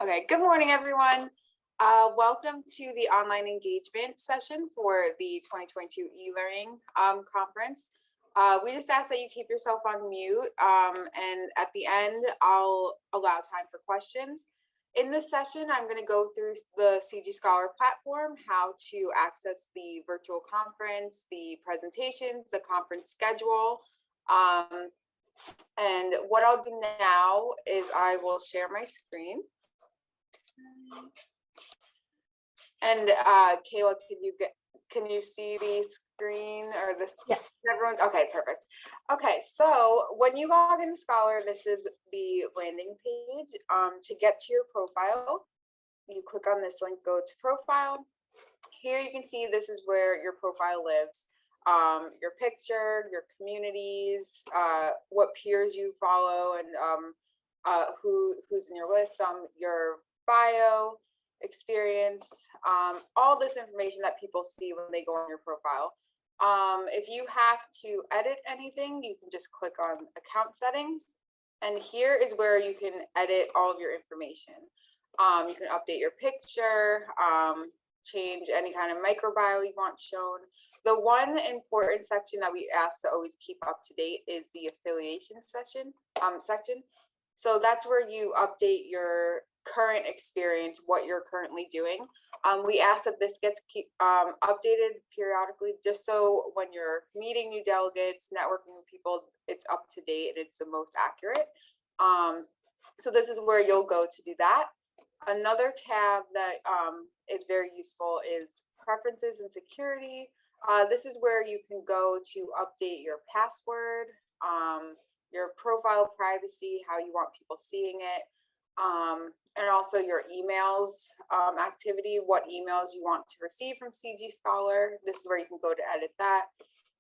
Okay, good morning, everyone. Welcome to the online engagement session for the 2022 e-learning conference. We just ask that you keep yourself on mute, and at the end, I'll allow time for questions. In this session, I'm going to go through the CG Scholar platform, how to access the virtual conference, the presentations, the conference schedule. And what I'll do now is I will share my screen. And Kayla, can you see the screen or this? Yeah. Everyone, okay, perfect. Okay, so when you log into Scholar, this is the landing page. To get to your profile, you click on this link, go to profile. Here you can see this is where your profile lives. Your picture, your communities, what peers you follow, and who's in your list, your bio, experience, all this information that people see when they go on your profile. If you have to edit anything, you can just click on account settings, and here is where you can edit all of your information. You can update your picture, change any kind of microbiome you want shown. The one important section that we ask to always keep up to date is the affiliation section. So that's where you update your current experience, what you're currently doing. We ask that this gets updated periodically, just so when you're meeting new delegates, networking with people, it's up to date and it's the most accurate. So this is where you'll go to do that. Another tab that is very useful is preferences and security. This is where you can go to update your password, your profile privacy, how you want people seeing it, and also your emails activity, what emails you want to receive from CG Scholar. This is where you can go to edit that.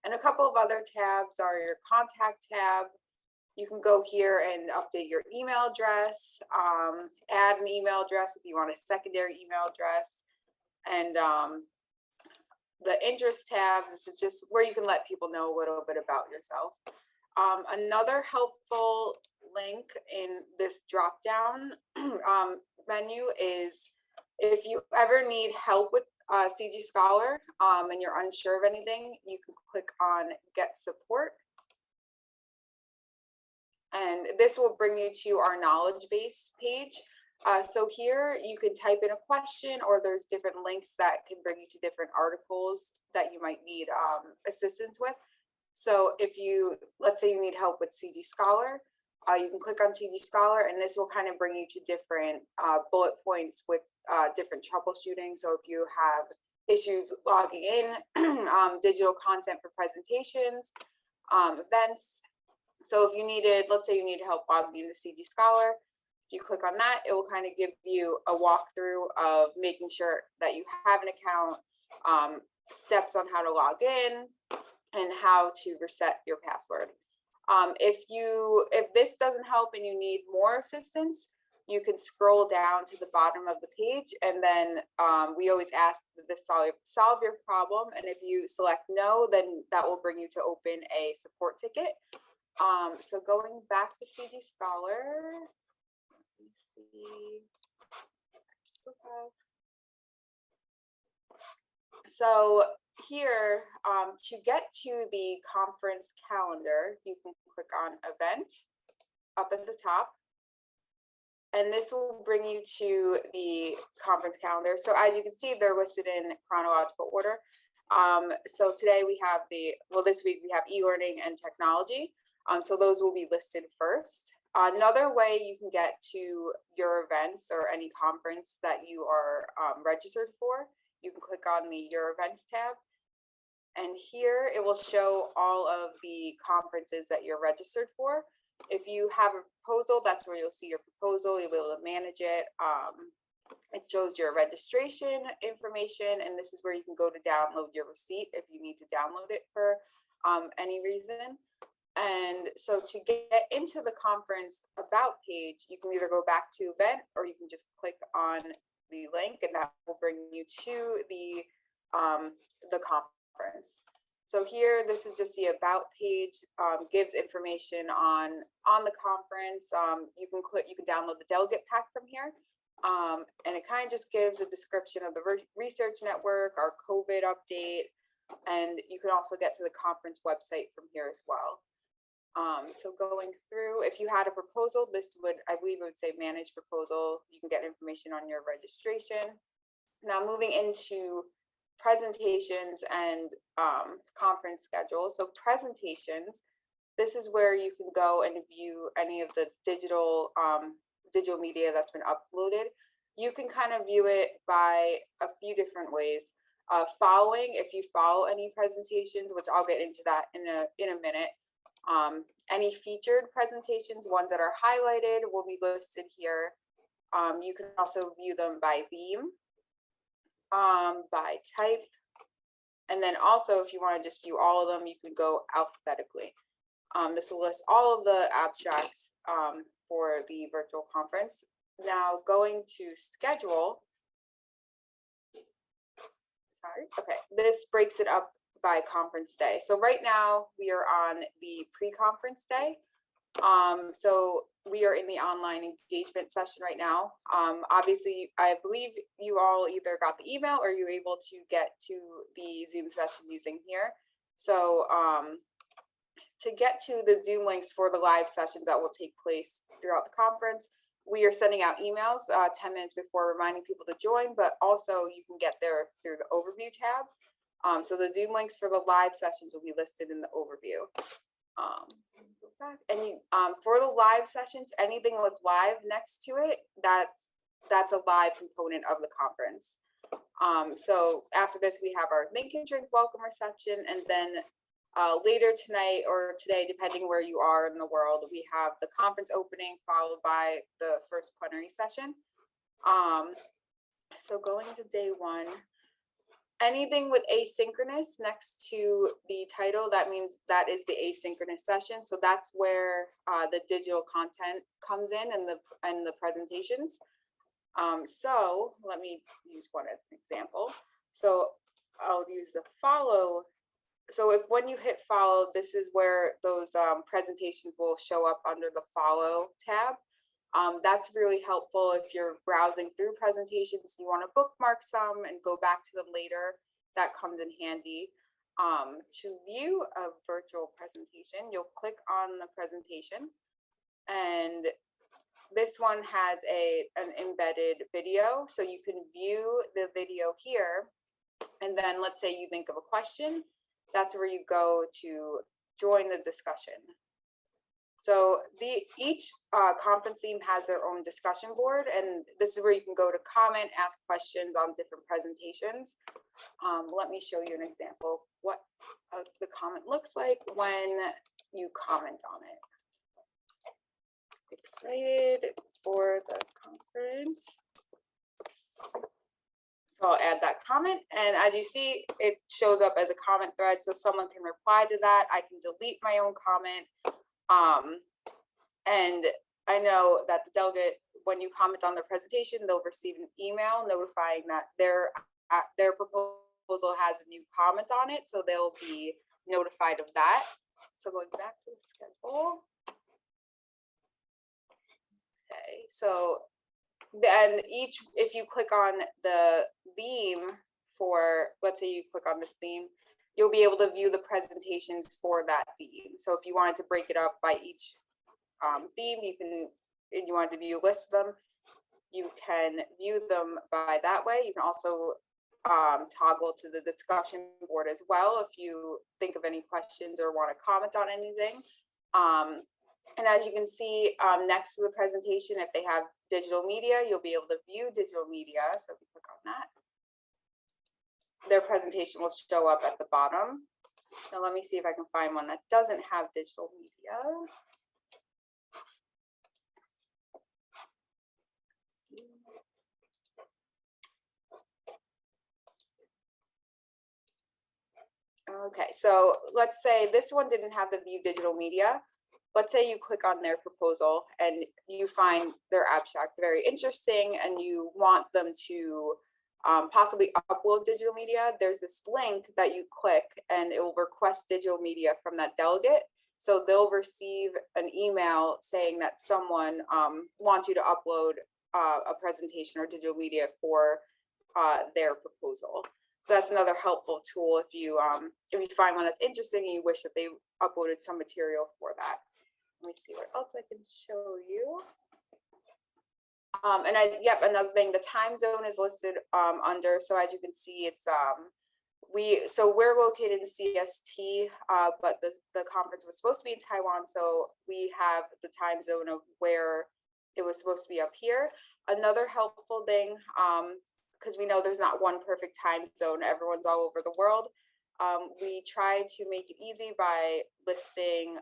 And a couple of other tabs are your contact tab. You can go here and update your email address, add an email address if you want a secondary email address, and the interest tab. This is just where you can let people know a little bit about yourself. Another helpful link in this drop down menu is if you ever need help with CG Scholar and you're unsure of anything, you can click on Get Support. And this will bring you to our knowledge base page. So here you can type in a question, or there's different links that can bring you to different articles that you might need assistance with. So if you, let's say you need help with CG Scholar, you can click on CG Scholar, and this will kind of bring you to different bullet points with different troubleshooting. So if you have issues logging in, digital content for presentations, events. So if you needed, let's say you need help logging into CG Scholar, if you click on that, it will kind of give you a walkthrough of making sure that you have an account, steps on how to log in, and how to reset your password. If this doesn't help and you need more assistance, you can scroll down to the bottom of the page, and then we always ask that this solve your problem. And if you select no, then that will bring you to open a support ticket. So going back to CG Scholar, let me see. So here, to get to the conference calendar, you can click on Event up at the top, and this will bring you to the conference calendar. So as you can see, they're listed in chronological order. So today we have this week we have e-learning and technology. So those will be listed first. Another way you can get to your events or any conference that you are registered for, you can click on the Your Events tab. And here it will show all of the conferences that you're registered for. If you have a proposal, that's where you'll see your proposal. You'll be able to manage it. It shows your registration information, and this is where you can go to download your receipt if you need to download it for any reason. And so to get into the conference about page, you can either go back to event, or you can just click on the link, and that will bring you to the conference. So here, this is just the about page, gives information on the conference. You can download the delegate pack from here. And it kind of just gives a description of the research network, our COVID update, and you can also get to the conference website from here as well. So going through, if you had a proposal, this would, I believe it would say manage proposal. You can get information on your registration. Now moving into presentations and conference schedule. So presentations, this is where you can go and view any of the digital media that's been uploaded. You can kind of view it by a few different ways. Following, if you follow any presentations, which I'll get into that in a minute. Any featured presentations, ones that are highlighted, will be listed here. You can also view them by theme, by type, and then also if you want to just view all of them, you can go alphabetically. This will list all of the abstracts for the virtual conference. Now going to schedule, okay, this breaks it up by conference day. So right now we are on the pre-conference day. So we are in the online engagement session right now. Obviously, I believe you all either got the email or you were able to get to the Zoom session using here. So to get to the Zoom links for the live sessions that will take place throughout the conference, we are sending out emails 10 minutes before reminding people to join, but also you can get there through the overview tab. So the Zoom links for the live sessions will be listed in the overview. And for the live sessions, anything with live next to it, that's a live component of the conference. So after this, we have our link and drink welcome reception, and then later tonight or today, depending where you are in the world, we have the conference opening followed by the first plenary session. So going to day one, anything with asynchronous next to the title, that means that is the asynchronous session. So that's where the digital content comes in and the presentations. So let me use one as an example. So I'll use the follow. So when you hit follow, this is where those presentations will show up under the follow tab. That's really helpful if you're browsing through presentations, you want to bookmark some and go back to them later. That comes in handy. To view a virtual presentation, you'll click on the presentation, and this one has an embedded video, so you can view the video here, and then let's say you think of a question, that's where you go to join the discussion. So each conference theme has their own discussion board, and this is where you can go to comment, ask questions on different presentations. Let me show you an example of what the comment looks like when you comment on it. Excited for the conference. So I'll add that comment, and as you see, it shows up as a comment thread, so someone can reply to that. I can delete my own comment. And I know that the delegate, when you comment on their presentation, they'll receive an email notifying that their proposal has a new comment on it, so they'll be notified of that. So going back to the schedule. Okay, so then if you click on the theme for, let's say you click on this theme, you'll be able to view the presentations for that theme. So if you wanted to break it up by each theme, if you wanted to view a list of them, you can view them by that way. You can also toggle to the discussion board as well if you think of any questions or want to comment on anything. And as you can see, next to the presentation, if they have digital media, you'll be able to view digital media. So if you click on that, their presentation will show up at the bottom. Now let me see if I can find one that doesn't have digital media. Okay, so let's say this one didn't have the view digital media. Let's say you click on their proposal and you find their abstract very interesting and you want them to possibly upload digital media. There's this link that you click and it will request digital media from that delegate. So they'll receive an email saying that someone wants you to upload a presentation or digital media for their proposal. So that's another helpful tool if you find one that's interesting and you wish that they uploaded some material for that. Let me see what else I can show you. And another thing, the time zone is listed under. So as you can see, it's we're located in CST, but the conference was supposed to be in Taiwan, so we have the time zone of where it was supposed to be up here. Another helpful thing, because we know there's not one perfect time zone, everyone's all over the world. We try to make it easy by listing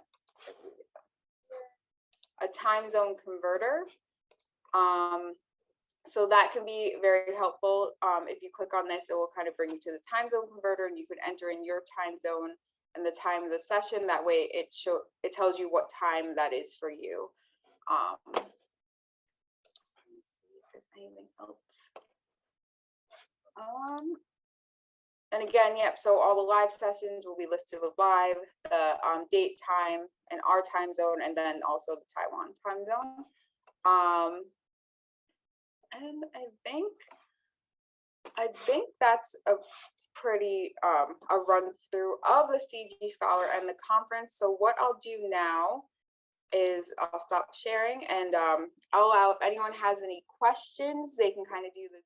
a time zone converter. So that can be very helpful. If you click on this, it will kind of bring you to the time zone converter, and you can enter in your time zone and the time of the session. That way it tells you what time that is for you. Let me see if there's anything else. And again, yep, so all the live sessions will be listed with live, the date, time, and our time zone, and then also the Taiwan time zone. And I think that's a pretty a run through of the CG Scholar and the conference. So what I'll do now is I'll stop sharing, and I'll allow if anyone has any questions, they can kind of do this